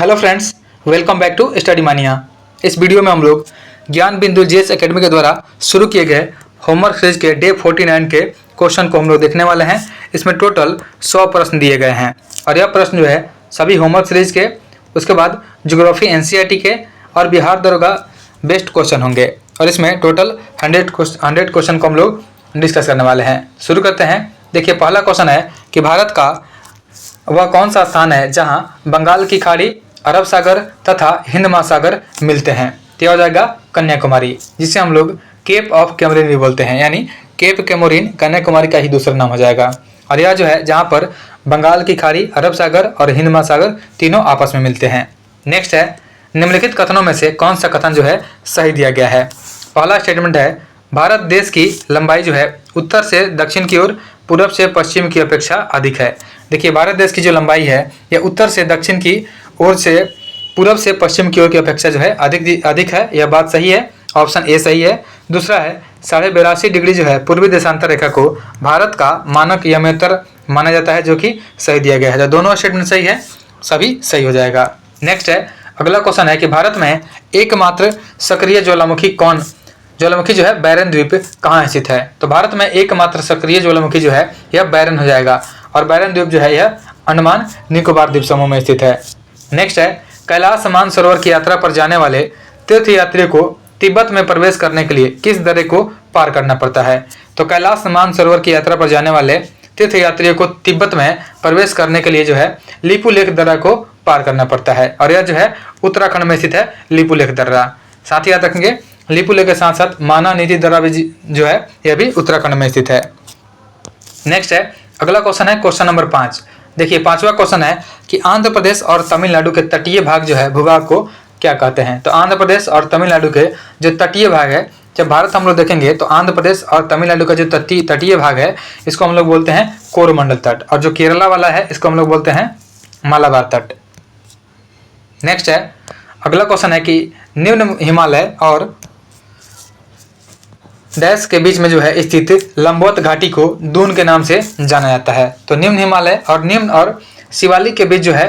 Hello friends, welcome back to Study Mania. इस video में हम लोग ज्ञान बिंदु जीएस एकेडमी के द्वारा शुरू किए गए होमवर्क सीरीज के डे 49 के क्वेश्चन को हम लोग देखने वाले हैं। इसमें टोटल 100 प्रश्न दिए गए हैं और यह प्रश्न जो है सभी होमवर्क सीरीज के, उसके बाद ज्योग्राफी एनसीईआरटी के और बिहार दरोगा बेस्ट क्वेश्चन होंगे और इसमें टोटल 100 क्वेश्चन को हम लोग डिस्कस करने वाले हैं। शुरू करते हैं। देखिए, पहला क्वेश्चन है कि भारत का वह कौन सा स्थान है जहां बंगाल की खाड़ी, अरब सागर तथा हिंद महासागर मिलते हैं। तो यह हो जाएगा कन्याकुमारी, जिसे हम लोग केप ऑफ कैमरिन भी बोलते हैं, यानी केप कैमोरिन कन्याकुमारी का ही दूसरा नाम हो जाएगा। और यह जो है जहां पर बंगाल की खाड़ी, अरब सागर और हिंद महासागर तीनों आपस में मिलते हैं। नेक्स्ट है, निम्नलिखित कथनों में से कौन सा कथन जो है सही दिया गया है। पहला स्टेटमेंट है, भारत देश की लंबाई जो है उत्तर से दक्षिण की ओर पूर्व से पश्चिम की अपेक्षा अधिक है। देखिए, भारत देश की जो लंबाई है यह उत्तर से दक्षिण की ओर से पूर्व से पश्चिम की ओर की अपेक्षा जो है अधिक है। यह बात सही है, ऑप्शन ए सही है। दूसरा है, 82.5 डिग्री जो है पूर्वी देशांतर रेखा को भारत का मानक यमोत्तर माना जाता है, जो कि सही दिया गया है। तो दोनों स्टेटमेंट सही है, सभी सही हो जाएगा। नेक्स्ट है, अगला क्वेश्चन है कि भारत में एकमात्र सक्रिय ज्वालामुखी जो है बैरन द्वीप कहाँ स्थित है। तो भारत में एकमात्र सक्रिय ज्वालामुखी जो है यह बैरन हो जाएगा और बैरन द्वीप जो है यह अंडमान निकोबार द्वीप समूह में स्थित है। नेक्स्ट है, कैलाश मानसरोवर की यात्रा पर जाने वाले तीर्थयात्रियों को तिब्बत में प्रवेश करने के लिए किस दर्रे को पार करना पड़ता है। तो कैलाश मानसरोवर की यात्रा पर जाने वाले तीर्थयात्रियों को तिब्बत में प्रवेश करने के लिए जो है लिपुलेख दर्रा को पार करना पड़ता है और यह जो है उत्तराखंड में स्थित है लिपुलेख दर्रा। साथ ही याद रखेंगे, लिपुलेख के साथ साथ माना नीति दर्रा भी जो है यह भी उत्तराखंड में स्थित है। नेक्स्ट है, अगला क्वेश्चन है क्वेश्चन नंबर 5। देखिए, पांचवा क्वेश्चन है कि आंध्र प्रदेश और तमिलनाडु के तटीय भाग जो है भूभाग को क्या कहते हैं। तो आंध्र प्रदेश और तमिलनाडु के जो तटीय भाग है, जब भारत हम लोग देखेंगे तो आंध्र प्रदेश और तमिलनाडु का जो तटीय भाग है इसको हम लोग बोलते हैं कोरोमंडल तट, और जो केरला वाला है इसको हम लोग बोलते हैं मालाबार तट। नेक्स्ट है, अगला क्वेश्चन है कि निम्न हिमालय और डैश के बीच में जो है स्थित लंबवत घाटी को दून के नाम से जाना जाता है। तो निम्न हिमालय और निम्न और शिवालिक के बीच जो है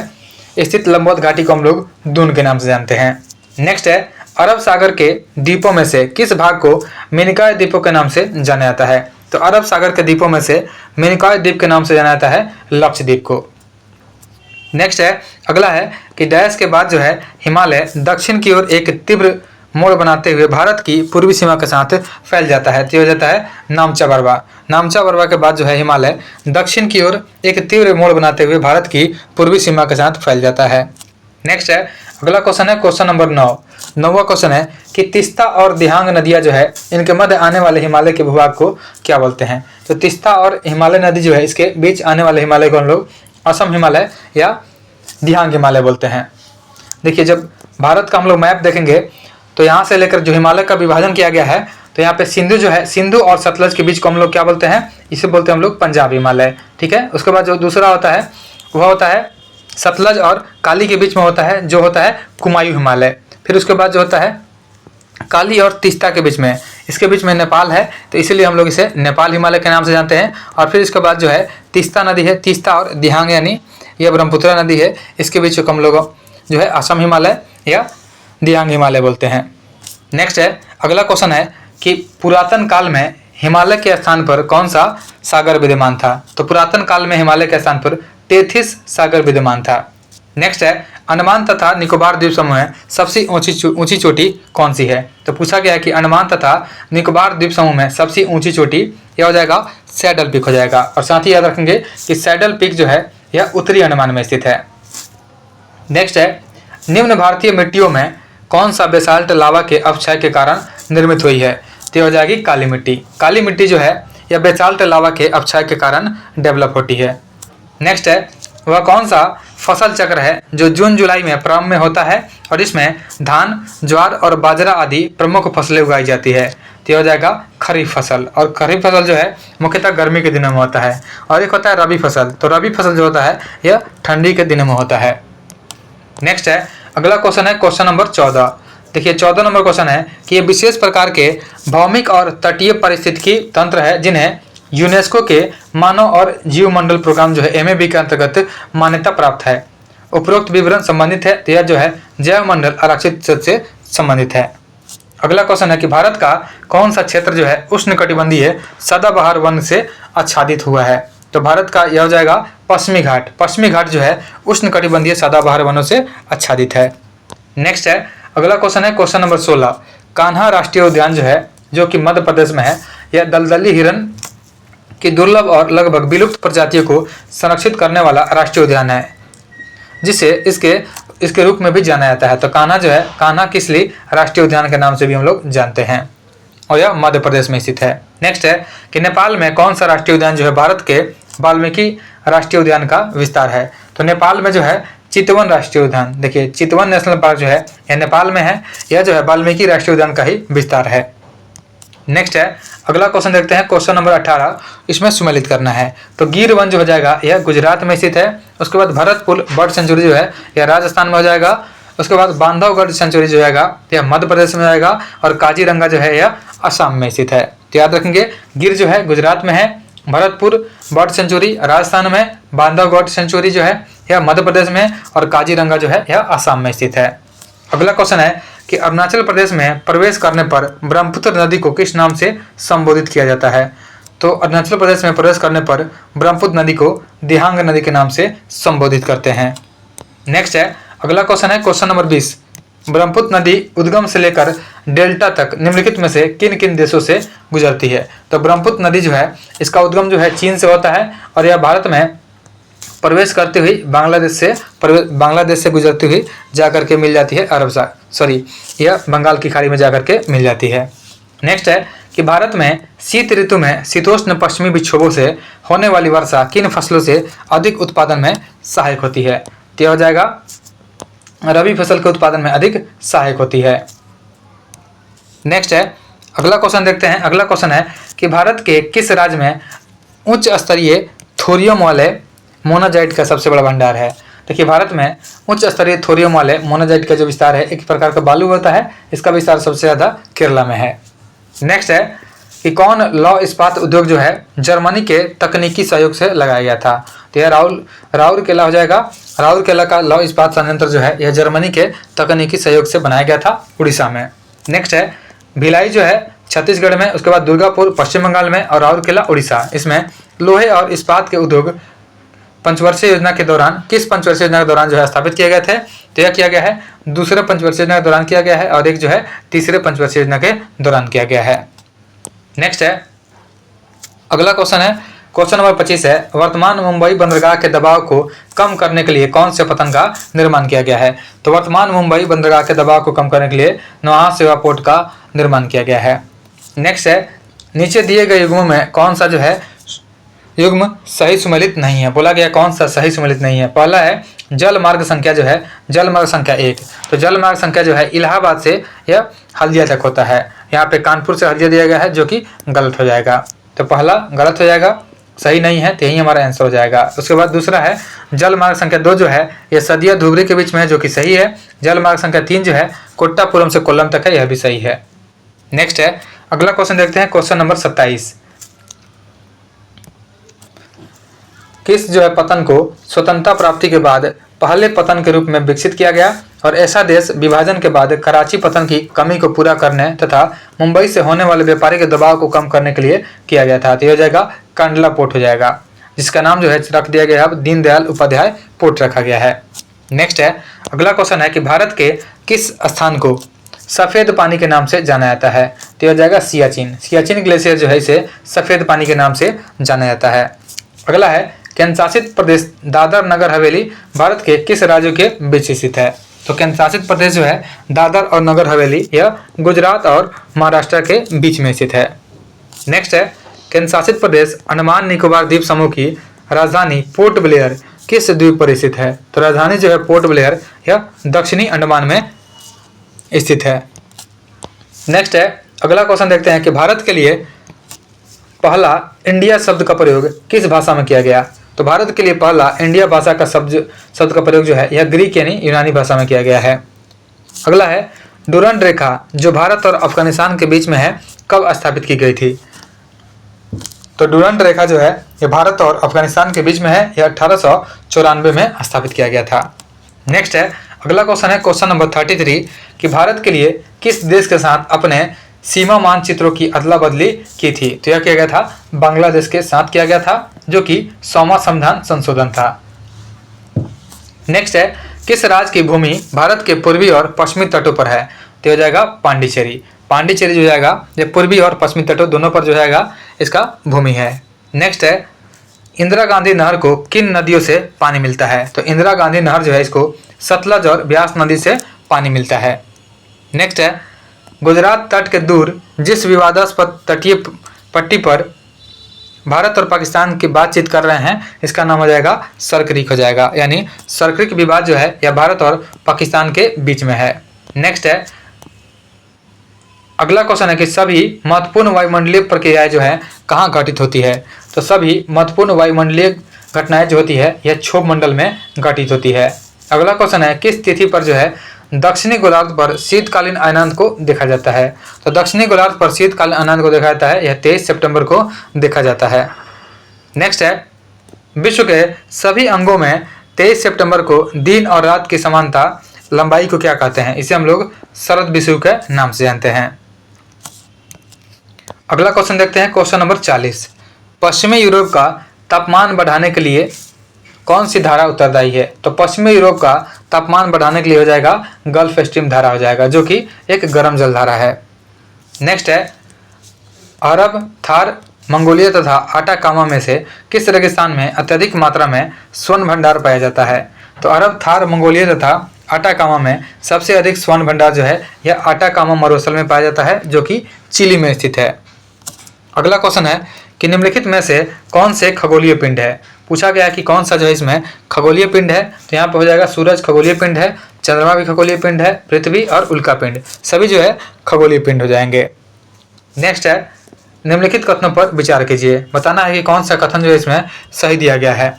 स्थित लंबवत घाटी को हम लोग दून के नाम से जानते हैं। नेक्स्ट है, अरब सागर के द्वीपों में से किस भाग को मेनिकाय द्वीपों के नाम से जाना जाता है। तो अरब सागर के द्वीपों में से मेनिकाय द्वीप के नाम से जाना जाता है लक्षद्वीप को। नेक्स्ट है, अगला है कि डैश के बाद जो है हिमालय दक्षिण की ओर एक तीव्र मोड़ बनाते हुए भारत की पूर्वी सीमा के साथ फैल जाता है। तो हो जाता है नामचा बरवा। नामचा बरवा के बाद जो है हिमालय दक्षिण की ओर एक तीव्र मोड़ बनाते हुए भारत की पूर्वी सीमा के साथ फैल जाता है। नेक्स्ट है, अगला क्वेश्चन है क्वेश्चन नंबर 9। नौवां क्वेश्चन है कि तिस्ता और दिहांग नदियां जो है इनके मध्य आने वाले हिमालय के भूभाग को क्या बोलते हैं। तो तिस्ता और हिमालय नदी जो है इसके बीच आने वाले हिमालय को हम लोग असम हिमालय या दिहांग हिमालय बोलते हैं। देखिए, जब भारत का हम लोग मैप देखेंगे तो यहाँ से लेकर जो हिमालय का विभाजन किया गया है, तो यहाँ पे सिंधु जो है, सिंधु और सतलज के बीच को हम लोग क्या बोलते हैं, इसे बोलते हैं हम लोग पंजाब हिमालय। ठीक है। उसके बाद जो दूसरा होता है वह होता है सतलज और काली के बीच में होता है, जो होता है कुमायूं हिमालय। फिर उसके बाद जो होता है काली और तीस्ता के बीच में, इसके बीच में नेपाल है, तो इसीलिए हम लोग इसे नेपाल हिमालय के नाम से जानते हैं। और फिर इसके बाद जो है तीस्ता नदी है, तीस्ता और दिहांग यानी यह ब्रह्मपुत्र नदी है, इसके बीच को हम लोग जो है असम हिमालय या दिहांग हिमालय बोलते हैं। नेक्स्ट है, अगला क्वेश्चन है कि पुरातन काल में हिमालय के स्थान पर कौन सा सागर विद्यमान था। तो पुरातन काल में हिमालय के स्थान पर टेथिस सागर विद्यमान था। नेक्स्ट है, अंडमान तथा निकोबार द्वीप समूह में सबसे ऊंची चोटी कौन सी है। तो पूछा गया है कि अंडमान तथा निकोबार द्वीप समूह में सबसे ऊंची चोटी यह हो जाएगा सैडल पीक हो जाएगा। और साथ ही याद रखेंगे कि सैडल पीक जो है यह उत्तरी अंडमान में स्थित है। नेक्स्ट है, निम्न भारतीय मिट्टियों में कौन सा बेसाल्ट लावा के अपक्षय के कारण निर्मित हुई है। तो हो जाएगी काली मिट्टी। काली मिट्टी जो है यह बेसाल्ट लावा के अपक्षय के कारण डेवलप होती है। नेक्स्ट है, वह कौन सा फसल चक्र है जो जून जुलाई में प्रारंभ में होता है और इसमें धान, ज्वार और बाजरा आदि प्रमुख फसलें उगाई जाती है। तो हो जाएगा खरीफ फसल। और खरीफ फसल जो है मुख्यतः गर्मी के दिनों में होता है। और एक होता है रबी फसल। तो रबी फसल जो होता है यह ठंडी के दिनों में होता है। नेक्स्ट है, अगला क्वेश्चन है क्वेश्चन नंबर 14। देखिए, 14 नंबर क्वेश्चन है कि ये विशेष प्रकार के भौमिक और तटीय पारिस्थितिकी तंत्र है जिन्हें यूनेस्को के मानव और जीव मंडल प्रोग्राम जो है MAB के अंतर्गत मान्यता प्राप्त है। उपरोक्त विवरण संबंधित है, तो यह जो है जैव मंडल आरक्षित क्षेत्र से संबंधित है। अगला क्वेश्चन है कि भारत का कौन सा क्षेत्र जो है उष्णकटिबंधीय सदाबहार वन से आच्छादित हुआ है? तो भारत का यह हो जाएगा पश्चिमी घाट। पश्चिमी घाट जो है उष्णकटिबंधीय सदाबहार वनों से आच्छादित है। नेक्स्ट है, अगला क्वेश्चन है क्वेश्चन नंबर 16। कान्हा राष्ट्रीय उद्यान जो है, जो कि मध्य प्रदेश में है, यह दलदली हिरण की दुर्लभ और लगभग विलुप्त प्रजातियों को संरक्षित करने वाला राष्ट्रीय उद्यान है, जिसे इसके रूप में भी जाना जाता है। तो कान्हा जो है, कान्हा किसली राष्ट्रीय उद्यान के नाम से भी हम लोग जानते हैं, और यह मध्य प्रदेश में स्थित है। नेक्स्ट है कि नेपाल में कौन सा राष्ट्रीय उद्यान जो है भारत के वाल्मीकि राष्ट्रीय उद्यान का विस्तार है? तो नेपाल में जो है चितवन राष्ट्रीय उद्यान, देखिए चितवन नेशनल पार्क जो है यह नेपाल में है, यह जो है वाल्मीकि राष्ट्रीय उद्यान का ही विस्तार है। नेक्स्ट है, अगला क्वेश्चन देखते हैं क्वेश्चन नंबर 18। इसमें सम्मिलित करना है। तो गिर वन जो हो जाएगा यह गुजरात में स्थित है। उसके बाद भरतपुर बर्ड सेंचुरी जो है यह राजस्थान में हो जाएगा। उसके बाद बांधवगढ़ सेंचुरी जो जाएगा यह मध्य प्रदेश में जाएगा, और काजीरंगा जो है यह असम में स्थित है। तो याद रखेंगे, गिर जो है गुजरात में है, भरतपुर बर्ड सेंचुरी राजस्थान में, बांधवगढ़ सेंचुरी जो है यह मध्य प्रदेश में, और काजीरंगा जो है यह असम में स्थित है। अगला क्वेश्चन है कि अरुणाचल प्रदेश में प्रवेश करने पर ब्रह्मपुत्र नदी को किस नाम से संबोधित किया जाता है? तो अरुणाचल प्रदेश में प्रवेश करने पर ब्रह्मपुत्र नदी को दिहांग नदी के नाम से संबोधित करते हैं। नेक्स्ट है, अगला क्वेश्चन है क्वेश्चन नंबर 20। ब्रह्मपुत्र नदी उद्गम से लेकर डेल्टा तक निम्नलिखित में से किन किन देशों से गुजरती है? तो ब्रह्मपुत्र नदी जो है इसका उद्गम जो है चीन से होता है, और यह भारत में प्रवेश करते हुए बांग्लादेश से गुजरती हुई जाकर के मिल जाती है यह बंगाल की खाड़ी में जाकर के मिल जाती है। नेक्स्ट है कि भारत में शीत ऋतु में शीतोष्ण पश्चिमी विक्षोभों से होने वाली वर्षा किन फसलों से अधिक उत्पादन में सहायक होती है? तो हो जाएगा रबी फसल के उत्पादन में अधिक सहायक होती है। नेक्स्ट है, अगला क्वेश्चन देखते हैं। अगला क्वेश्चन है कि भारत के किस राज्य में उच्च स्तरीय थोरियम वाले मोनाजाइट का सबसे बड़ा भंडार है? देखिए भारत में उच्च स्तरीय थोरियम वाले मोनाजाइट का जो विस्तार है, एक प्रकार का बालू होता है, इसका विस्तार सबसे ज़्यादा केरला में है। नेक्स्ट है कि कौन लौह इस्पात उद्योग जो है जर्मनी के तकनीकी सहयोग से लगाया गया था? तो यह राउरकेला हो जाएगा। राउरकेला का लौह इस्पात संयंत्र जो है यह जर्मनी के तकनीकी सहयोग से बनाया गया था, उड़ीसा में। नेक्स्ट है, भिलाई जो है छत्तीसगढ़ में, उसके बाद दुर्गापुर पश्चिम बंगाल में, और राउरकेला उड़ीसा। इसमें लोहे और इस्पात के उद्योग पंचवर्षीय योजना के दौरान, किस पंचवर्षीय योजना के दौरान जो है स्थापित किए गए थे? तो यह किया गया है दूसरे पंचवर्षीय योजना के दौरान किया गया है, और एक जो है तीसरे पंचवर्षीय योजना के दौरान किया गया है। नेक्स्ट है, अगला क्वेश्चन है क्वेश्चन नंबर 25 है, वर्तमान मुंबई बंदरगाह के दबाव को कम करने के लिए कौन से पतन का निर्माण किया गया है? तो वर्तमान मुंबई बंदरगाह के दबाव को कम करने के लिए नौहा सेवा पोर्ट का निर्माण किया गया है। नेक्स्ट है, नीचे दिए गए युग्मों में कौन सा जो है युग्म सही सुमेलित नहीं है? बोला गया कौन सा सही सुमेलित नहीं है? पहला है जल मार्ग संख्या जो है, जल मार्ग संख्या 1। तो जल मार्ग संख्या जो है इलाहाबाद से यह हल्दिया तक होता है। यहाँ पे कानपुर से हल्दिया दिया गया है, जो कि गलत हो जाएगा। तो पहला गलत हो जाएगा, सही नहीं है, तो यही हमारा आंसर हो जाएगा। उसके बाद दूसरा है जल मार्ग संख्या 2 जो है ये सदिया धुबरी के बीच में है, जो कि सही है। जल मार्ग संख्या 3 जो है कोट्टापुरम से कोल्लम तक है, यह भी सही है। नेक्स्ट है, अगला क्वेश्चन देखते हैं क्वेश्चन नंबर 27। किस जो है पतन को स्वतंत्रता प्राप्ति के बाद पहले पतन के रूप में विकसित किया गया, और ऐसा देश विभाजन के बाद कराची पतन की कमी को पूरा करने तथा मुंबई से होने वाले व्यापारिक दबाव को कम करने के लिए किया गया था? तो यह हो जाएगा कांडला पोर्ट हो जाएगा, जिसका नाम जो है रख दिया गया है, दीनदयाल उपाध्याय पोर्ट रखा गया है। नेक्स्ट है, अगला क्वेश्चन है कि भारत के किस स्थान को सफ़ेद पानी के नाम से जाना जाता है? तो यह हो जाएगा सियाचिन। सियाचिन ग्लेशियर जो है इसे सफ़ेद पानी के नाम से जाना जाता है। अगला है केंद्र शासित प्रदेश दादर नगर हवेली भारत के किस राज्यों के बीच स्थित है? तो केंद्र शासित प्रदेश जो है दादर और नगर हवेली यह गुजरात और महाराष्ट्र के बीच में स्थित है। नेक्स्ट है, केंद्र शासित प्रदेश अंडमान निकोबार द्वीप समूह की राजधानी पोर्ट ब्लेयर किस द्वीप पर स्थित है? तो राजधानी जो है पोर्ट ब्लेयर यह दक्षिणी अंडमान में स्थित है। नेक्स्ट है, अगला क्वेश्चन देखते हैं कि भारत के लिए पहला इंडिया शब्द का प्रयोग किस भाषा में किया गया? तो भारत के लिए पहला इंडिया भाषा का शब्द का प्रयोग जो है यह ग्रीक यानी यूनानी भाषा में किया गया है। अगला है डुरंड रेखा जो भारत और अफगानिस्तान के बीच में है कब स्थापित की गई थी? तो डुरंड रेखा जो है यह भारत और अफगानिस्तान के बीच में है, यह 1894 में स्थापित किया गया था। नेक्स्ट है, अगला क्वेश्चन है क्वेश्चन नंबर 33 कि भारत के लिए किस देश के साथ अपने सीमा मानचित्रों की अदला बदली की थी। तो यह किया गया था बांग्लादेश के साथ किया गया था, जो कि 100वां संविधान संशोधन था। नेक्स्ट है, किस राज्य की भूमि भारत के पूर्वी और पश्चिमी तटों पर है। तो हो जाएगा पांडिचेरी। पांडिचेरी जो जाएगा ये पूर्वी और पश्चिमी तटों दोनों पर जो जाएगा इसका भूमि है। नेक्स्ट है, इंदिरा गांधी नहर को किन नदियों से पानी मिलता है। तो इंदिरा गांधी नहर जो है इसको सतलज और ब्यास नदी से पानी मिलता है। नेक्स्ट है, गुजरात तट के दूर जिस विवादास्पद तटीय पट्टी पर भारत और पाकिस्तान की बातचीत कर रहे हैं इसका नाम हो जाएगा सरक्रिक हो जाएगा, यानी सरक्रिक विवाद जो है यह भारत और पाकिस्तान के बीच में है। नेक्स्ट है, अगला क्वेश्चन है कि सभी महत्वपूर्ण वायुमंडलीय प्रक्रियाएं जो है कहाँ घटित होती है। तो सभी महत्वपूर्ण वायुमंडलीय घटनाएं जो होती है यह क्षोभ मंडल में घटित होती है। अगला क्वेश्चन है, किस तिथि पर जो है दक्षिणी गोलार्ध पर शीतकालीन अयनांत को देखा जाता है। तो दक्षिणी गोलार्ध पर शीतकालीन अयनांत को देखा जाता है, यह 23 सितंबर को देखा जाता है। नेक्स्ट है, विश्व के सभी अंगों में 23 सितंबर को दिन और रात की समानता लंबाई को क्या कहते हैं। इसे हम लोग शरद विषुव के नाम से जानते हैं। अगला क्वेश्चन देखते हैं क्वेश्चन नंबर 40, पश्चिमी यूरोप का तापमान बढ़ाने के लिए कौन सी धारा उत्तरदायी है। तो पश्चिमी यूरोप का तापमान बढ़ाने के लिए हो जाएगा गल्फ स्ट्रीम धारा हो जाएगा, जो कि एक गर्म जल धारा है। नेक्स्ट है, अरब, थार, मंगोलिया तथा आटाकामा में से किस रेगिस्तान में अत्यधिक मात्रा में स्वर्ण भंडार पाया जाता है। तो अरब, थार, मंगोलिया तथा आटाकामा में सबसे अधिक स्वर्ण भंडार जो है यह आटाकामा मरुस्थल में पाया जाता है, जो कि चिली में स्थित है। अगला क्वेश्चन है कि निम्नलिखित में से कौन से खगोलीय पिंड है। पूछा गया है कि कौन सा जो है इसमें खगोलीय पिंड है। तो यहाँ पे हो जाएगा सूरज खगोलीय पिंड है, चंद्रमा भी खगोलीय पिंड है, पृथ्वी और उल्का पिंड सभी जो है खगोलीय पिंड हो जाएंगे। नेक्स्ट है, निम्नलिखित कथनों पर विचार कीजिए। बताना है कि कौन सा कथन जो है इसमें सही दिया गया है।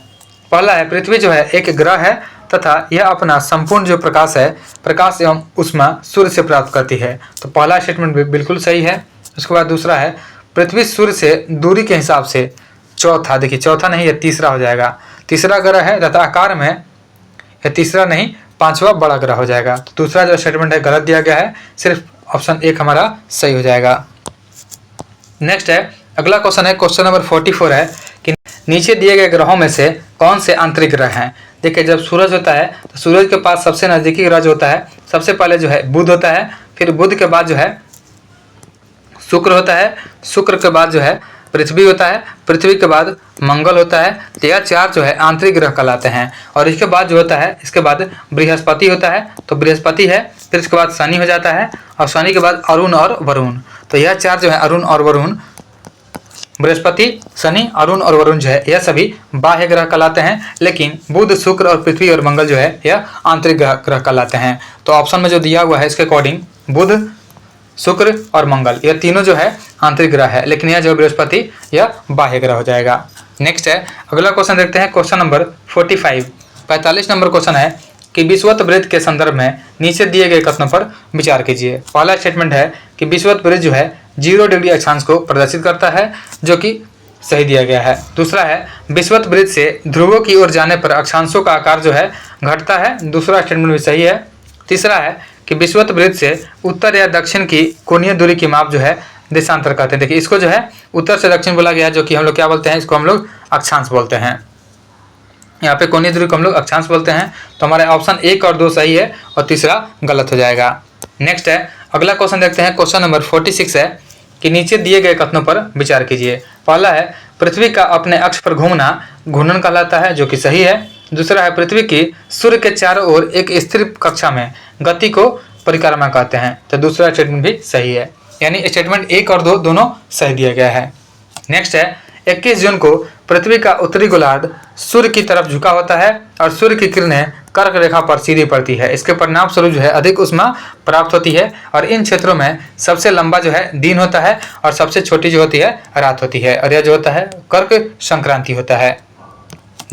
पहला है, पृथ्वी जो है एक ग्रह है तथा यह अपना संपूर्ण जो प्रकाश है, प्रकाश एवं ऊष्मा सूर्य से प्राप्त करती है। तो पहला स्टेटमेंट भी बिल्कुल सही है। उसके बाद दूसरा है, पृथ्वी सूर्य से दूरी के हिसाब से चौथा, देखिए चौथा नहीं यह तीसरा हो जाएगा, तीसरा ग्रह है तथा आकार में यह तीसरा नहीं 5वां बड़ा ग्रह हो जाएगा। तो दूसरा जो स्टेटमेंट है गलत दिया गया है, सिर्फ ऑप्शन 1 हमारा सही हो जाएगा। नेक्स्ट है, अगला क्वेश्चन है क्वेश्चन नंबर 44 है कि नीचे दिए गए ग्रहों में से कौन से आंतरिक ग्रह हैं। देखिए जब सूरज होता है तो सूरज के पास सबसे नजदीकी ग्रह जो होता है सबसे पहले जो है बुध होता है, फिर बुध के बाद जो है शुक्र होता है, शुक्र के बाद जो है पृथ्वी होता है, पृथ्वी के बाद मंगल होता है। तो यह 4 जो है आंतरिक ग्रह कहलाते हैं। और इसके बाद जो होता है इसके बाद बृहस्पति होता है, तो बृहस्पति है, फिर इसके बाद शनि हो जाता है और शनि के बाद अरुण और वरुण। तो यह 4 जो है अरुण और वरुण, बृहस्पति, शनि, अरुण और वरुण जो है यह सभी बाह्य ग्रह कहलाते हैं। लेकिन बुध, शुक्र और पृथ्वी और मंगल जो है यह आंतरिक ग्रह कहलाते हैं। तो ऑप्शन में जो दिया हुआ है इसके अकॉर्डिंग बुध, शुक्र और मंगल यह तीनों जो है आंतरिक ग्रह है, लेकिन यह जो बृहस्पति यह बाह्य ग्रह हो जाएगा। नेक्स्ट है, अगला क्वेश्चन देखते हैं क्वेश्चन नंबर 45 नंबर क्वेश्चन है कि विषुवत वृत्त के संदर्भ में नीचे दिए गए कथनों पर विचार कीजिए। पहला स्टेटमेंट है कि विषुवत वृत्त जो है 0 डिग्री अक्षांश को प्रदर्शित करता है, जो कि सही दिया गया है। दूसरा है, विषुवत वृत्त से ध्रुवों की ओर जाने पर अक्षांशों का आकार जो है घटता है, दूसरा स्टेटमेंट भी सही है। तीसरा है कि विषुवत वृत्त से उत्तर या दक्षिण की कोणीय दूरी की माप जो है देशांतर कहते हैं। देखिए इसको जो है उत्तर से दक्षिण बोला गया है, जो कि हम लोग क्या बोलते हैं, इसको हम लोग अक्षांश बोलते हैं। यहाँ पे कोणीय दूरी को हम लोग अक्षांश बोलते हैं। तो हमारे ऑप्शन 1 और 2 सही है और तीसरा गलत हो जाएगा। नेक्स्ट है, अगला क्वेश्चन देखते हैं क्वेश्चन नंबर 46 है कि नीचे दिए गए कथनों पर विचार कीजिए। पहला है, पृथ्वी का अपने अक्ष पर घूमना घूर्णन कहलाता है, जो कि सही है। दूसरा है, पृथ्वी की सूर्य के चारों ओर एक स्थिर कक्षा में गति को परिक्रमा कहते हैं। तो दूसरा स्टेटमेंट भी सही है, यानी स्टेटमेंट 1 और 2 दोनों सही दिया गया है। नेक्स्ट है, 21 जून को पृथ्वी का उत्तरी गोलार्ध सूर्य की तरफ झुका होता है और सूर्य की किरणें कर्क रेखा पर सीधी पड़ती है। इसके परिणाम स्वरूप जो है अधिक ऊष्मा प्राप्त होती है और इन क्षेत्रों में सबसे लंबा जो है दिन होता है और सबसे छोटी जो होती है रात होती है, और यह जो होता है कर्क संक्रांति होता है।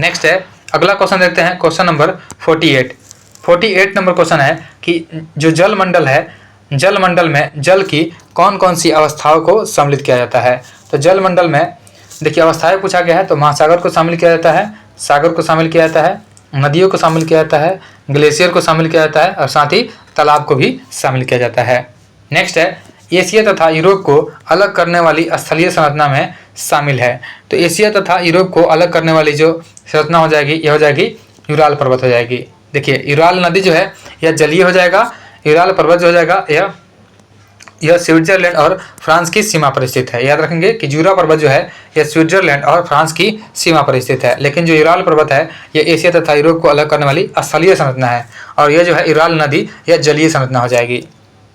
नेक्स्ट है, अगला क्वेश्चन देखते हैं क्वेश्चन नंबर 48 नंबर क्वेश्चन है कि जो जलमंडल है, जलमंडल में जल की कौन कौन सी अवस्थाओं को सम्मिलित किया जाता है। तो जलमंडल में देखिए अवस्थाएं पूछा गया है, तो महासागर को शामिल किया जाता है, सागर को शामिल किया जाता है, नदियों को शामिल किया जाता है, ग्लेशियर को शामिल किया जाता है और साथ ही तालाब को भी शामिल किया जाता है। नेक्स्ट है एशिया तथा यूरोप को अलग करने वाली स्थलीय संरचना में शामिल है। तो एशिया तथा यूरोप को अलग करने वाली जो संरचना हो जाएगी यह हो जाएगी यूराल पर्वत हो जाएगी। देखिए यूराल नदी जो है यह जलीय हो जाएगा, यूराल पर्वत जो हो जाएगा यह स्विट्जरलैंड और फ्रांस की सीमा पर स्थित है। याद रखेंगे कि जूरा पर्वत जो है यह स्विट्जरलैंड और फ्रांस की सीमा पर स्थित है, लेकिन जो यूराल पर्वत है यह एशिया तथा यूरोप को अलग करने वाली स्थलीय संरचना है और यह जो है यूराल नदी यह जलीय संरचना हो जाएगी।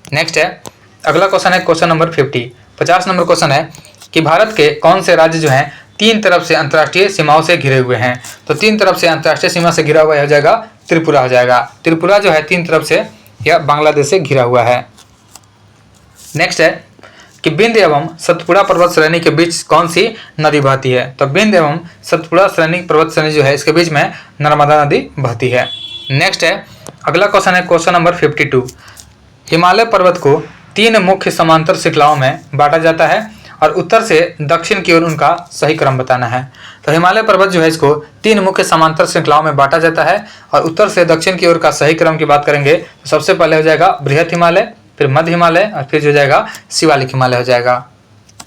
नेक्स्ट है अगला क्वेश्चन है क्वेश्चन नंबर 50 नंबर क्वेश्चन है कि भारत के कौन से राज्य जो हैं तीन तरफ से अंतर्राष्ट्रीय सीमाओं से घिरे हुए हैं। तो तीन तरफ से अंतर्राष्ट्रीय सीमा से घिरा हुआ हो जाएगा त्रिपुरा हो जाएगा। त्रिपुरा जो है तीन तरफ से यह बांग्लादेश से घिरा हुआ है। नेक्स्ट है कि विंध्य एवं सतपुड़ा पर्वत श्रेणी के बीच कौन सी नदी बहती है। तो विंध्य एवं सतपुड़ा श्रेणी पर्वत श्रेणी जो है इसके बीच में नर्मदा नदी बहती है। नेक्स्ट है अगला क्वेश्चन है क्वेश्चन नंबर 52। हिमालय पर्वत को तीन मुख्य समांतर श्रृंखलाओं में बांटा जाता है और उत्तर से दक्षिण की ओर उनका सही क्रम बताना है। तो हिमालय पर्वत जो है इसको तीन मुख्य समांतर श्रृंखलाओं में बांटा जाता है और उत्तर से दक्षिण की ओर का सही क्रम की बात करेंगे तो सबसे पहले हो जाएगा बृहत हिमालय, फिर मध्य हिमालय और फिर जो जाएगा शिवालिक हिमालय हो जाएगा।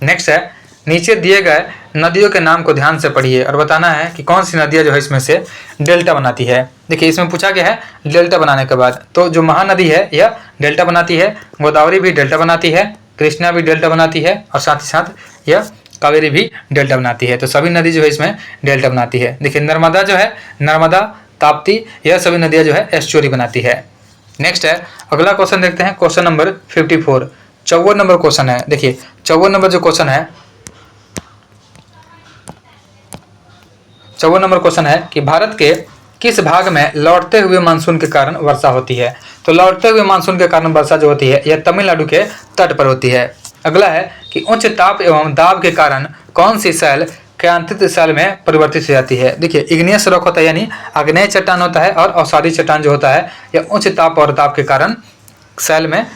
नेक्स्ट है नीचे दिए गए नदियों के नाम को ध्यान से पढ़िए और बताना है कि कौन सी नदियाँ जो है इसमें से डेल्टा बनाती है। देखिए इसमें पूछा गया है डेल्टा बनाने के बाद तो जो महानदी है यह डेल्टा बनाती है, गोदावरी भी डेल्टा बनाती है, कृष्णा भी डेल्टा बनाती है और साथ ही साथ यह कावेरी भी डेल्टा बनाती है। तो सभी नदी जो है इसमें डेल्टा बनाती है। देखिए नर्मदा जो है, नर्मदा, ताप्ती, यह सभी नदियाँ जो है एस्चुअरी बनाती है। नेक्स्ट है अगला क्वेश्चन देखते हैं क्वेश्चन नंबर 54 54 नंबर क्वेश्चन है। देखिए 54 नंबर जो क्वेश्चन है 54 नंबर क्वेश्चन है कि भारत के किस भाग में लौटते हुए मानसून के कारण वर्षा होती है। तो लौटते हुए मानसून के कारण वर्षा जो होती है यह तमिलनाडु के तट पर होती है। अगला है कि उच्च ताप एवं दाब के कारण कौन सी शैल क्रांतित शैल में परिवर्तित हो जाती है। देखिए इग्नियस रॉक होता है यानी आग्नेय चट्टान होता है और अवसादी चट्टान जो होता है यह उच्च ताप और दाब के कारण शैल में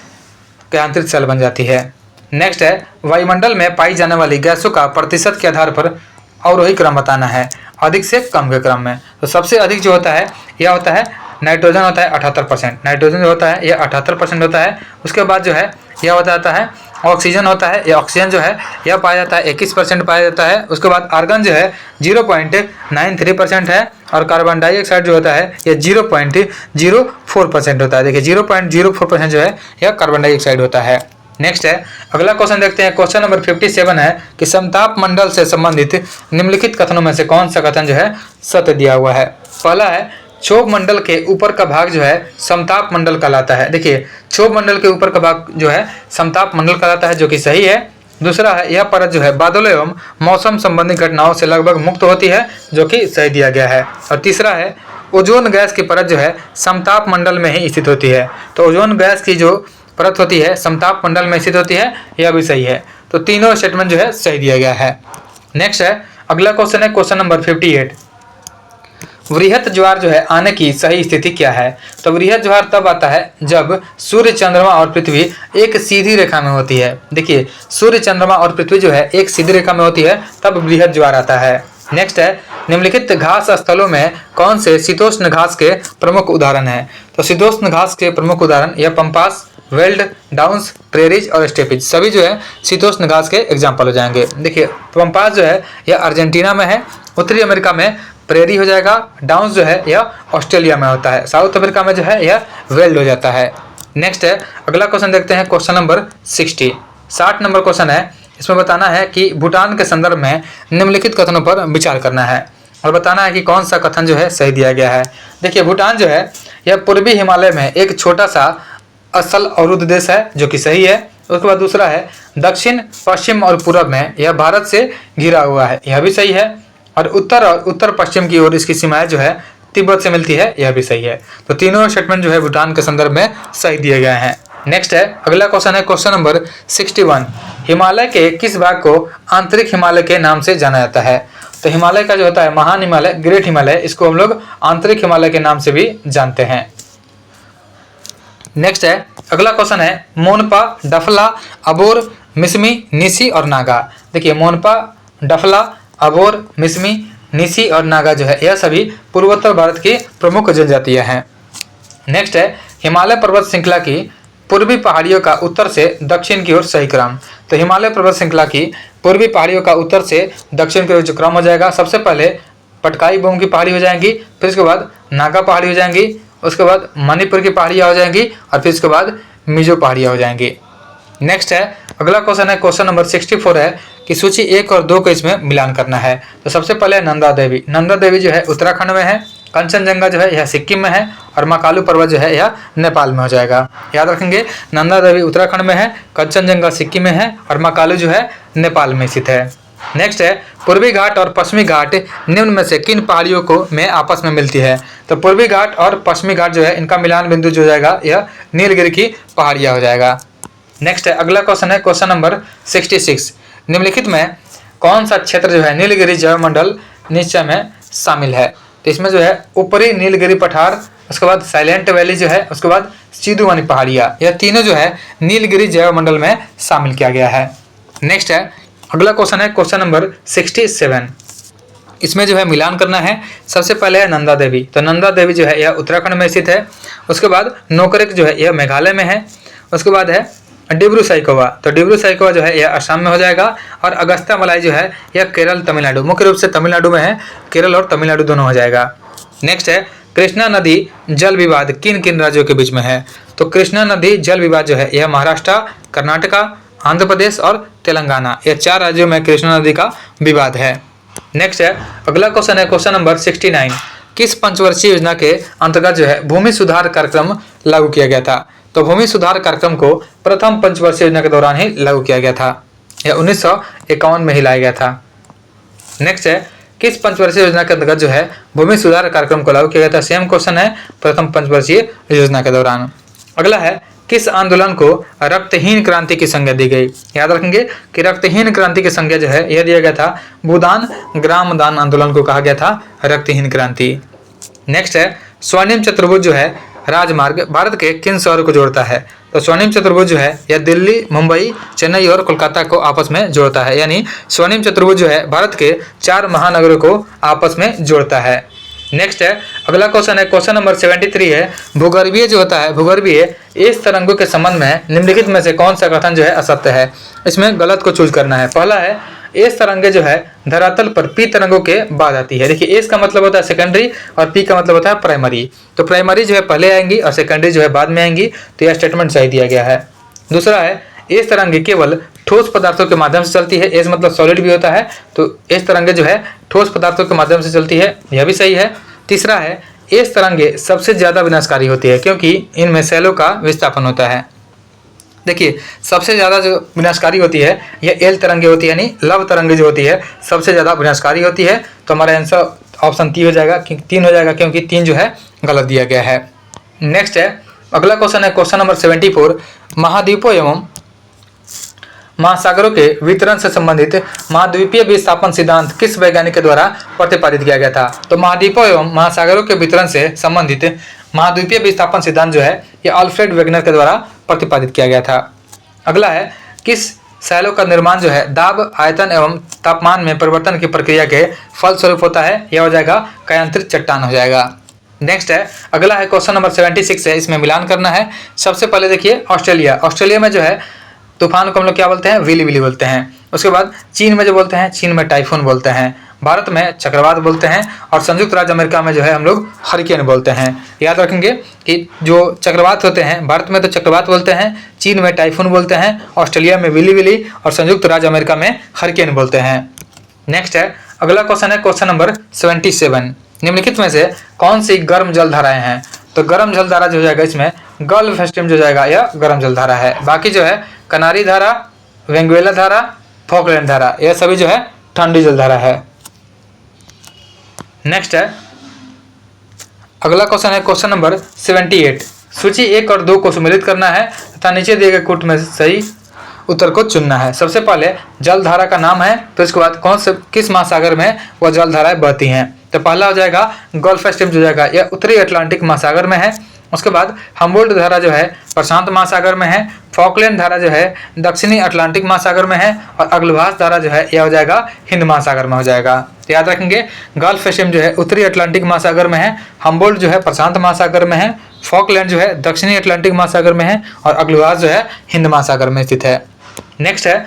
क्रांतित शैल बन जाती है। नेक्स्ट है वायुमंडल में पाई जाने वाली गैसों का प्रतिशत के आधार पर अवरोही क्रम बताना है अधिक से कम के क्रम में। तो सबसे अधिक जो होता है यह होता है नाइट्रोजन होता है 78%, नाइट्रोजन जो होता है यह 78% होता है। उसके बाद जो है यह हो जाता है ऑक्सीजन होता है, यह ऑक्सीजन जो है यह पाया जाता है 21% पाया जाता है। उसके बाद आर्गन जो है 0.93% है और कार्बन डाइऑक्साइड जो होता है यह 0.04% होता है। देखिए 0.04% जो है यह कार्बन डाइऑक्साइड होता है। नेक्स्ट है अगला क्वेश्चन देखते हैं क्वेश्चन नंबर 57 है कि समताप मंडल से संबंधित निम्नलिखित कथनों में से कौन सा कथन जो है सत्य दिया हुआ है। पहला है क्षोभ मंडल के ऊपर का भाग जो है समताप मंडल कहलाता है। देखिए क्षोभ मंडल के ऊपर का भाग जो है समताप मंडल कहलाता है जो कि सही है। दूसरा है यह परत जो है बादलों एवं मौसम संबंधी घटनाओं से लगभग मुक्त होती है जो कि सही दिया गया है। और तीसरा है ओजोन गैस की परत जो है समताप मंडल में ही स्थित होती है। तो ओजोन गैस की जो परत होती है समताप मंडल में स्थित होती है, यह भी सही है। तो तीनों स्टेटमेंट जो है सही दिया गया है। नेक्स्ट है अगला क्वेश्चन है क्वेश्चन नंबर 58। वृहत ज्वार जो है आने की सही स्थिति क्या है। तो वृहत ज्वार तब आता है जब सूर्य, चंद्रमा और पृथ्वी एक सीधी रेखा में होती है। देखिए सूर्य, चंद्रमा और पृथ्वी जो है एक सीधी रेखा में होती है तब वृहत ज्वार आता है। नेक्स्ट है निम्नलिखित घास स्थलों में कौन से शीतोष्ण घास के प्रमुख उदाहरण है। तो शीतोष्ण घास के प्रमुख उदाहरण यह पंपास, वेल्ड, डाउन्स, प्रेरीज और स्टेपिज सभी जो है शीतोष्ण घास के एग्जाम्पल हो जाएंगे। देखिए पंपास जो है यह अर्जेंटीना में है, उत्तरी अमेरिका में प्रेरी हो जाएगा, डाउन्स जो है यह ऑस्ट्रेलिया में होता है, साउथ अफ्रीका में जो है यह वेल्ड हो जाता है। नेक्स्ट है अगला क्वेश्चन देखते हैं क्वेश्चन नंबर 60 नंबर क्वेश्चन है। इसमें बताना है कि भूटान के संदर्भ में निम्नलिखित कथनों पर विचार करना है और बताना है कि कौन सा कथन जो है सही दिया गया है। देखिए भूटान जो है यह पूर्वी हिमालय में एक छोटा सा असल अवरुद्ध देश है जो कि सही है। उसके बाद दूसरा है दक्षिण, पश्चिम और पूर्व में यह भारत से घिरा हुआ है, यह भी सही है। और उत्तर पश्चिम की ओर इसकी सीमाएं जो है तिब्बत से मिलती है, यह भी सही है। तो तीनों स्टेटमेंट जो है भूटान के संदर्भ में सही दिए गए हैं। नेक्स्ट है अगला क्वेश्चन है क्वेश्चन नंबर 61। हिमालय के किस भाग को आंतरिक हिमालय के नाम से जाना जाता है। तो हिमालय का जो होता है महान हिमालय, ग्रेट हिमालय, इसको हम लोग आंतरिक हिमालय के नाम से भी जानते हैं। नेक्स्ट है अगला क्वेश्चन है मोनपा, डफला, अबोर, मिसमी, निसी और नागा। देखिए मोनपा, डफला, अबोर, मिसमी, निसी और नागा जो है यह सभी पूर्वोत्तर भारत की प्रमुख जनजातियां हैं। नेक्स्ट है हिमालय पर्वत श्रृंखला की पूर्वी पहाड़ियों का उत्तर से दक्षिण की ओर सही क्रम। तो हिमालय पर्वत श्रृंखला की पूर्वी पहाड़ियों का उत्तर से दक्षिण की ओर जो क्रम हो जाएगा, सबसे पहले पटकाई बोम की पहाड़ी हो जाएंगी, फिर उसके बाद नागा पहाड़ी हो जाएंगी, उसके बाद मणिपुर की पहाड़ियाँ हो जाएंगी और फिर उसके बाद मिजो पहाड़ियाँ हो जाएंगी। नेक्स्ट है अगला क्वेश्चन है, क्वेश्चन नंबर 64 है कि सूची 1 और 2 को इसमें मिलान करना है। तो सबसे पहले नंदा देवी। नंदा देवी जो है उत्तराखंड में है, कंचनजंगा जो है यह सिक्किम में है और महाकालू पर्वत जो है यह नेपाल में हो जाएगा। याद रखेंगे, नंदा देवी उत्तराखंड में है, कंचनजंगा सिक्किम में है और महाकालू जो है नेपाल में स्थित है। नेक्स्ट है पूर्वी घाट और पश्चिमी घाट निम्न में से किन पहाड़ियों को में आपस में मिलती है। तो पूर्वी घाट और पश्चिमी घाट जो है इनका मिलान बिंदु जो हो जाएगा यह नीलगिरी की पहाड़ियाँ हो जाएगा। नेक्स्ट है अगला क्वेश्चन है, क्वेश्चन नंबर 66। निम्नलिखित में कौन सा क्षेत्र जो है नीलगिरी जैवमंडल निश्चय में शामिल है। तो इसमें जो है ऊपरी नीलगिरी पठार, उसके बाद साइलेंट वैली जो है, उसके बाद सीधुवानी पहाड़ियाँ, यह तीनों जो है नीलगिरी जैवमंडल में शामिल किया गया है। नेक्स्ट है अगला क्वेश्चन है, क्वेश्चन नंबर 67। इसमें जो है मिलान करना है। सबसे पहले है नंदा देवी। तो नंदा देवी जो है यह उत्तराखंड में स्थित है, उसके बाद नोकरेक जो है यह मेघालय में है, उसके बाद है डिब्रू साइकोवा। तो डिब्रू साइकोवा जो है यह असम में हो जाएगा और अगस्त्य मलाई जो है यह केरल तमिलनाडु, मुख्य रूप से तमिलनाडु में है, केरल और तमिलनाडु दोनों हो जाएगा। नेक्स्ट है कृष्णा नदी जल विवाद किन किन राज्यों के बीच में है। तो कृष्णा नदी जल विवाद जो है यह महाराष्ट्र, कर्नाटका, आंध्र प्रदेश और तेलंगाना, यह 4 राज्यों में कृष्णा नदी का विवाद है। नेक्स्ट है अगला क्वेश्चन है, क्वेश्चन नंबर 69। किस पंचवर्षीय योजना के अंतर्गत जो है भूमि सुधार कार्यक्रम लागू किया गया था। तो भूमि सुधार कार्यक्रम को प्रथम पंचवर्षीय योजना के दौरान ही लागू किया गया था, यह 1951 में ही लाया गया था। नेक्स्ट है किस पंचवर्षीय योजना के अंतर्गत जो है भूमि सुधार कार्यक्रम को लागू किया गया था। सेम क्वेश्चन है, प्रथम पंचवर्षीय योजना के दौरान। अगला है किस आंदोलन को रक्तहीन क्रांति की संज्ञा दी गई। याद रखेंगे कि रक्तहीन क्रांति की संज्ञा जो है यह दिया गया था भूदान ग्राम दान आंदोलन को कहा गया था रक्तहीन क्रांति। नेक्स्ट है स्वर्णिम चतुर्भुज जो है राजमार्ग भारत के किन शहरों को जोड़ता है। तो स्वर्णिम चतुर्भुज जो है यह दिल्ली, मुंबई, चेन्नई और कोलकाता को आपस में जोड़ता है, यानी स्वर्णिम चतुर्भुज जो है भारत के 4 महानगरों को आपस में जोड़ता है। नेक्स्ट है अगला क्वेश्चन है, क्वेश्चन नंबर 73 है भूगर्भीय जो होता है भूगर्भीय इस तरंगों के संबंध में निम्नलिखित में से कौन सा कथन जो है असत्य है। इसमें गलत को चूज करना है। पहला है एस तरंगे जो है धरातल पर पी तरंगों के बाद आती है। देखिए एस का मतलब होता है सेकेंडरी और पी का मतलब होता है प्राइमरी। तो प्राइमरी जो है पहले आएंगी और सेकेंडरी जो है बाद में आएंगी, तो यह स्टेटमेंट सही दिया गया है। दूसरा है एस तरंगे केवल ठोस पदार्थों के माध्यम से चलती है। एस मतलब सॉलिड भी होता है, तो एस तरंगे जो है ठोस पदार्थों के माध्यम से चलती है, यह भी सही है। तीसरा है एस तरंगे सबसे ज्यादा विनाशकारी होती है क्योंकि इनमें सेलों का विस्थापन होता है। देखिए सबसे ज़्यादा जो विनाशकारी होती है यह एल तरंगे होती है, यानी लव तरंगे जो होती है सबसे ज़्यादा विनाशकारी होती है। तो हमारा आंसर ऑप्शन 3 हो जाएगा, 3 हो जाएगा क्योंकि 3 जो है गलत दिया गया है। नेक्स्ट है अगला क्वेश्चन है, क्वेश्चन नंबर 74। महाद्वीपों एवं महासागरों के वितरण से संबंधित महाद्वीपीय विस्थापन सिद्धांत किस वैज्ञानिक के द्वारा प्रतिपादित किया गया था। तो महाद्वीपों एवं महासागरों के वितरण से संबंधित महाद्वीपीय विस्थापन सिद्धांत जो है यह अल्फ्रेड वेगनर के द्वारा प्रतिपादित किया गया था। अगला है किस शैलों का निर्माण जो है दाब, आयतन एवं तापमान में परिवर्तन की प्रक्रिया के फलस्वरूप होता है, यह हो जाएगा कायांतरित चट्टान हो जाएगा। नेक्स्ट है अगला है क्वेश्चन नंबर 76 है, इसमें मिलान करना है। सबसे पहले देखिए ऑस्ट्रेलिया। ऑस्ट्रेलिया में जो है तूफान को हम लोग क्या बोलते हैं, विली विली बोलते हैं। उसके बाद चीन में जो बोलते हैं, चीन में टाइफून बोलते हैं। भारत में चक्रवात बोलते हैं और संयुक्त राज्य अमेरिका में जो है हम लोग हरिकेन बोलते हैं। याद रखेंगे कि जो चक्रवात होते हैं भारत में तो चक्रवात बोलते हैं, चीन में टाइफून बोलते हैं, ऑस्ट्रेलिया में विली विली और संयुक्त राज्य अमेरिका में हरिकेन बोलते हैं। नेक्स्ट है अगला क्वेश्चन है, क्वेश्चन नंबर 77। निम्नलिखित में से कौन सी गर्म जल धाराएं हैं। तो गर्म जल धारा जो हो जाएगा इसमें गल्फ स्ट्रीम जो जाएगा यह गर्म जल धारा है। बाकी जो है कनारी धारा, वेंगुएला धारा, फॉकलैंड धारा, यह सभी जो है ठंडी जल धारा है। नेक्स्ट है अगला क्वेश्चन है, क्वेश्चन नंबर 78। सूची 1 और 2 को सम्मिलित करना है तथा नीचे दिए गए कूट में सही उत्तर को चुनना है। सबसे पहले जल धारा का नाम है, फिर उसके बाद कौन से किस महासागर में वह जल धाराएं बहती हैं। तो पहला हो जाएगा गल्फ स्ट्रीम जो जाएगा यह उत्तरी अटलांटिक महासागर में है। उसके बाद हम्बोल्ट धारा जो है प्रशांत महासागर में है। फॉकलैंड धारा जो है दक्षिणी अटलांटिक महासागर में है और अग्लवास धारा जो है यह हो जाएगा हिंद महासागर में हो जाएगा। तो याद रखेंगे गल्फ स्ट्रीम जो है उत्तरी अटलांटिक महासागर में है, हम्बोल्ट जो है प्रशांत महासागर में है, फॉकलैंड जो है दक्षिणी अटलांटिक महासागर में है और अग्लुवास जो है हिंद महासागर में स्थित है। नेक्स्ट है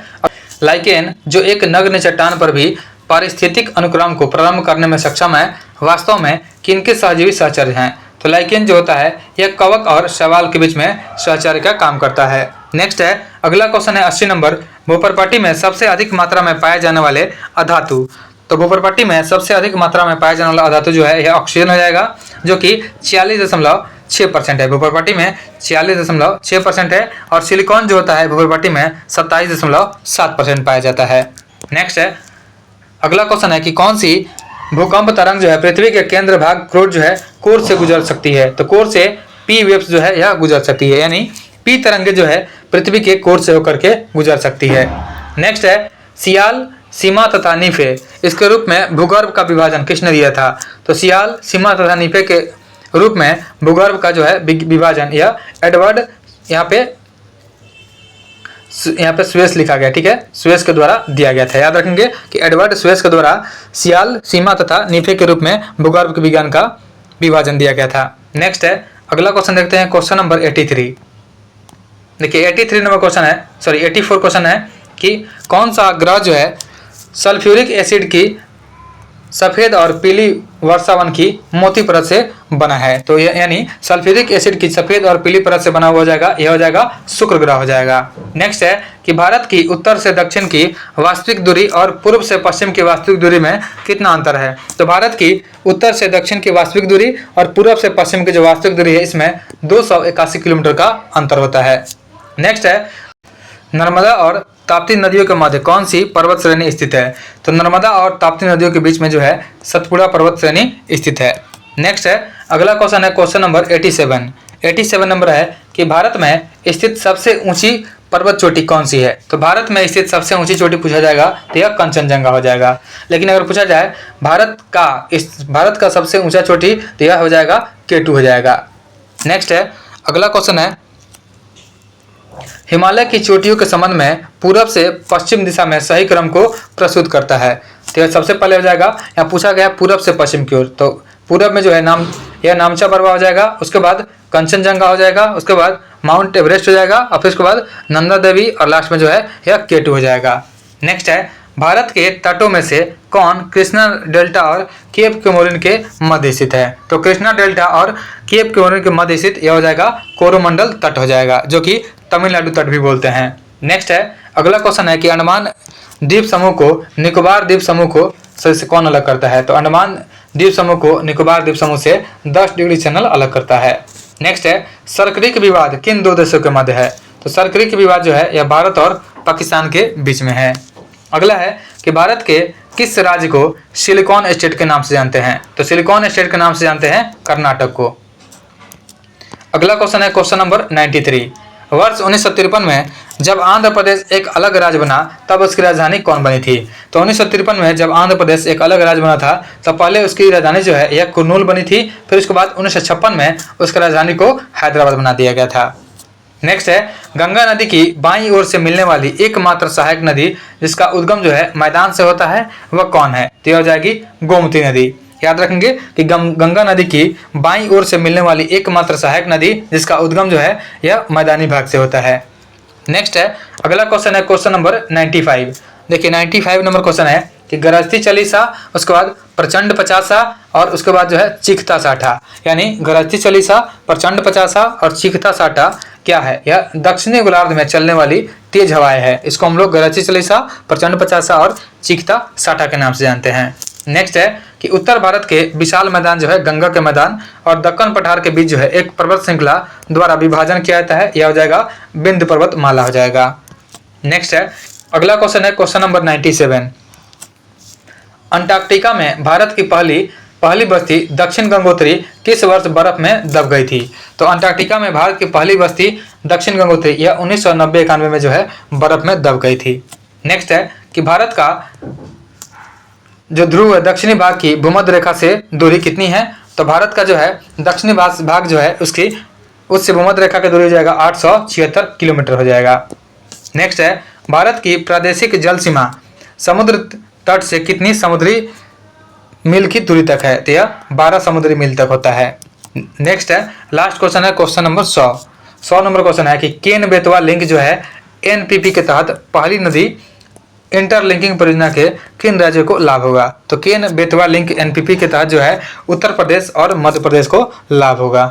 लाइकेन, जो एक नग्न चट्टान पर भी पारिस्थितिक अनुक्रम को प्रारंभ करने में सक्षम है, वास्तव में किनके सहजीवी सहचर्य हैं? तो लाइकेन जो होता है यह कवक और शैवाल के बीच में सहचर्य का काम करता है। नेक्स्ट है अगला क्वेश्चन है 80 नंबर, भूपर्पट्टी में सबसे अधिक मात्रा में पाए जाने वाले अधातु। तो भूपर्पट्टी में सबसे अधिक मात्रा में पाया जाने वाला अधातु जो है यह ऑक्सीजन हो जाएगा, जो कि 46.6% है। भूपर्पट्टी में 46.6% है और सिलिकॉन जो होता है भूपर्पट्टी में 27.7% पाया जाता है। नेक्स्ट है अगला क्वेश्चन है कि कौन सी भूकंप तरंग जो है पृथ्वी के केंद्र भाग कोर जो है कोर से गुजर सकती है? तो कोर से पी वेव्स जो है यह गुजर सकती है, यानी पी तरंगे जो है पृथ्वी के कोर से होकर के गुजर सकती है। नेक्स्ट है सियाल, सीमा तथा नीफे, इसके रूप में भूगर्भ का विभाजन किसने दिया था? तो सियाल, सीमा तथा नीफे के रूप में भूगर्भ का जो है विभाजन यह एडवर्ड, यहाँ पे स्वेस लिखा गया, ठीक है, स्वेस के द्वारा दिया गया था। याद रखेंगे कि एडवर्ड स्वेस के द्वारा सियाल, सीमा तथा नीफे के रूप में भूगर्भ के विज्ञान का विभाजन दिया गया था। नेक्स्ट है अगला क्वेश्चन देखते हैं, क्वेश्चन नंबर 83। देखिए 83 नंबर क्वेश्चन है, 84 क्वेश्चन है कि कौन सा ग्रह जो है सल्फ्यूरिक एसिड की सफ़ेद और पीली वर्षावन की मोती परत से बना है? तो यानी सल्फ्यूरिक एसिड की सफ़ेद और पीली परत से बना हुआ हो जाएगा, यह हो जाएगा शुक्र ग्रह हो जाएगा। नेक्स्ट है कि भारत की उत्तर से दक्षिण की वास्तविक दूरी और पूर्व से पश्चिम की वास्तविक दूरी में कितना अंतर है? तो भारत की उत्तर से दक्षिण की वास्तविक दूरी और पूर्व से पश्चिम की जो वास्तविक दूरी है इसमें 281 किलोमीटर का अंतर होता है। नेक्स्ट है नर्मदा और ताप्ती नदियों के मध्य कौन सी पर्वत श्रेणी स्थित है? तो नर्मदा और ताप्ती नदियों के बीच में जो है सतपुड़ा पर्वत श्रेणी स्थित है। नेक्स्ट है अगला क्वेश्चन है क्वेश्चन नंबर 87 नंबर है कि भारत में स्थित सबसे ऊंची पर्वत चोटी कौन सी है? तो भारत में स्थित सबसे ऊंची चोटी पूछा जाएगा तो यह कंचनजंगा हो जाएगा। लेकिन अगर पूछा जाए भारत का सबसे ऊंचा चोटी तो यह हो जाएगा K2 हो जाएगा। नेक्स्ट है अगला क्वेश्चन है हिमालय की चोटियों के संबंध में पूरब से पश्चिम दिशा में सही क्रम को प्रस्तुत करता है? तो यह सबसे पहले हो जाएगा, यहाँ पूछा गया पूरब से पश्चिम की ओर, तो पूरब में जो है यह नामचा पर्वत हो जाएगा, उसके बाद कंचनजंगा हो जाएगा, उसके बाद माउंट एवरेस्ट हो जाएगा और फिर उसके बाद नंदा देवी और लास्ट में जो है यह K2 हो जाएगा। नेक्स्ट है भारत के तटों में से कौन कृष्णा डेल्टा और केप कोमोरिन के मध्य स्थित है? तो कृष्णा डेल्टा और केप कोमोरिन के मध्य स्थित यह हो जाएगा कोरोमंडल तट हो जाएगा, जो कि तमिलनाडु तट भी बोलते हैं। नेक्स्ट है अगला क्वेश्चन है कि अंडमान द्वीप समूह को निकोबार द्वीप समूह को से कौन अलग करता है? तो अंडमान द्वीप समूह को निकोबार द्वीप समूह से 10 डिग्री चैनल अलग करता है। नेक्स्ट है सरक्रिक विवाद किन दो देशों के मध्य है? तो सरक्रिक विवाद जो है यह भारत और पाकिस्तान के बीच में है। अगला है कि भारत के किस राज्य को सिलिकॉन स्टेट के नाम से जानते हैं? तो सिलिकॉन स्टेट के नाम से जानते हैं कर्नाटक को। अगला क्वेश्चन है क्वेश्चन नंबर 93। वर्ष 1953 में जब आंध्र प्रदेश एक अलग राज्य बना तब उसकी राजधानी कौन बनी थी? तो 1953 में जब आंध्र प्रदेश एक अलग राज्य बना था तब पहले उसकी राजधानी जो है यह कुर्नूल बनी थी, फिर उसके बाद 1956 में उसकी राजधानी को हैदराबाद बना दिया गया था। नेक्स्ट है गंगा नदी की बाईं ओर से मिलने वाली एकमात्र सहायक नदी जिसका उद्गम जो है मैदान से होता है वह कौन है? तो यह हो जाएगी गोमती नदी। याद रखेंगे कि गंगा नदी की बाईं ओर से मिलने वाली एकमात्र सहायक नदी जिसका उद्गम जो है यह मैदानी भाग से होता है। नेक्स्ट है अगला क्वेश्चन है क्वेश्चन नंबर 95। देखिए 95 नंबर क्वेश्चन है कि गरजती चालीसा, उसके बाद प्रचंड पचासा और उसके बाद जो है चीखता साठा, यानी गरजती चालीसा, प्रचंड पचासा और चीखता साठा क्या है? यह दक्षिणी गोलार्ध में चलने वाली तेज हवाएं है। इसको हम लोग गरजती चालीसा, प्रचंड पचासा और चीखता साठा के नाम से जानते हैं। नेक्स्ट है कि उत्तर भारत के विशाल मैदान जो है गंगा के मैदान और दक्कन पठार के बीच जो है एक पर्वत श्रृंखला द्वारा विभाजन किया जाता है, यह हो जाएगा विंध्य पर्वत माला हो जाएगा। नेक्स्ट है अगला क्वेश्चन है क्वेश्चन नंबर 97। अंटार्कटिका में भारत की पहली बस्ती दक्षिण गंगोत्री किस वर्ष बर्फ में दब गई थी? तो अंटार्कटिका में भारत की पहली बस्ती दक्षिण गंगोत्री यह 1990-91 में जो है बर्फ में दब गई थी। नेक्स्ट है कि भारत का जो ध्रुव है दक्षिणी भाग की भूमध्य रेखा से दूरी कितनी है? तो भारत का जो है दक्षिणी भाग जो है उससे भूमध्य रेखा की दूरी हो जाएगा 876 किलोमीटर हो जाएगा। नेक्स्ट है भारत की प्रादेशिक जल सीमा समुद्र तट से कितनी समुद्री मील की दूरी तक है? तो यह 12 समुद्री मील तक होता है। नेक्स्ट है, लास्ट क्वेश्चन है क्वेश्चन नंबर 100 नंबर क्वेश्चन है कि केन बेतवा लिंक जो है एनपीपी के तहत पहली नदी इंटरलिंकिंग परियोजना के किन राज्यों को लाभ होगा। तो केन बेतवा लिंक एनपीपी के तहत जो है उत्तर प्रदेश और मध्य प्रदेश को लाभ होगा।